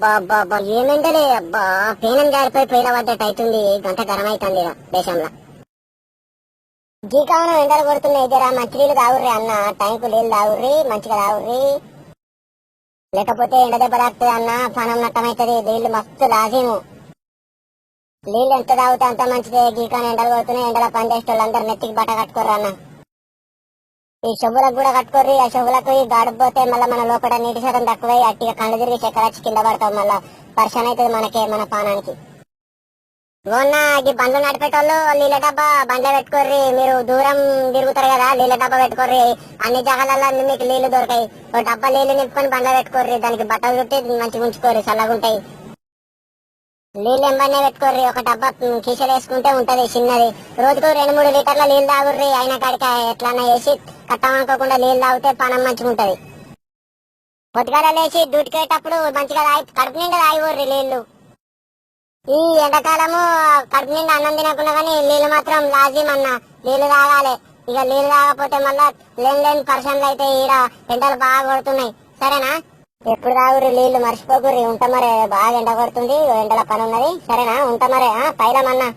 బాబా ఏమెండలే అబ్బా, పేనం జారిపోయి పేల పడ్డట్టు అవుతుంది. గంట గరం అవుతుంది దేశంలో. గీకావనం ఎండలు కొడుతున్నాయి. జరా మంచి నీళ్ళు తాగుర్రి అన్న, టైంకు నీళ్ళు తాగుర్రి, మంచిగా తాగుర్రి. లేకపోతే ఎండ దెబ్బ తాకుతుంది అన్న, పనం నట్టమవుతుంది. నీళ్లు మస్తు లాజీము. నీళ్ళు ఎంత తాగితే అంత మంచిదే. గీకాన ఎండలు కొడుతున్నాయి. ఎండల పని చేసే వాళ్ళందరూ నెత్తికి బట్ట కట్టుకోర్రు అన్న. ఈ చెవులకు కూడా కట్టుకోర్రి. ఆ చెవులకు గాడిపోతే మళ్ళీ మన లోపల నీటి శాతం తక్కువై అట్టిగా కళ్ళు తిరిగి చక్కెర వచ్చి కింద పడతాం. మళ్ళా పరిశాన్ అవుతుంది మనకే, మన పానానికి. మొన్న ఈ బండ్లు నడిపేటోళ్ళు నీళ్ళ డబ్బా బండ్లో పెట్టుకోర్రి. మీరు దూరం తిరుగుతారు కదా, నీళ్ళ డబ్బా పెట్టుకోర్రి. అన్ని జాగాలలో మీకు నీళ్లు దొరకాయి. ఒక డబ్బా నీళ్లు నింపుకొని బండ్లో పెట్టుకోర్రి. దానికి బట్టలు చుట్టి మంచిగా ఉంచుకోర్రి, చల్లగుంటాయి. నీళ్ళు ఎంబనే పెట్టుకోర్రి. ఒక డబ్బా కీసలు వేసుకుంటే ఉంటది చిన్నది. రోజుకు 2-3 లీటర్ల నీళ్ళు తాగుర్రి. అయినా కాడికి ఎట్లన్నా వేసి కట్టమనుకోకుండా నీళ్ళు తాగితే పానం మంచిగా ఉంటది. పొద్దుగాల లేచి డ్యూటీకేటప్పుడు మంచిగా కడుపు నిండా తాగిపోర్రి నీళ్లు. ఈ ఎండాకాలము కడుపు నిండా అన్నం తినకుండా కానీ నీళ్ళు మాత్రం లాజిం అన్న. నీళ్లు తాగాలి. ఇక నీళ్లు తాగకపోతే మళ్ళా లేని పర్సన్లు అయితే ఈడ ఎండలు బాగా కొడుతున్నాయి. సరేనా? ఎప్పుడు తాగుర్రి నీళ్లు, మర్చిపోకుర్రి. ఉంటా మరే, బాగా ఎండ కొడుతుంది, ఎండల పని ఉన్నది. సరేనా? ఉంటా మరే, పైలమన్నా.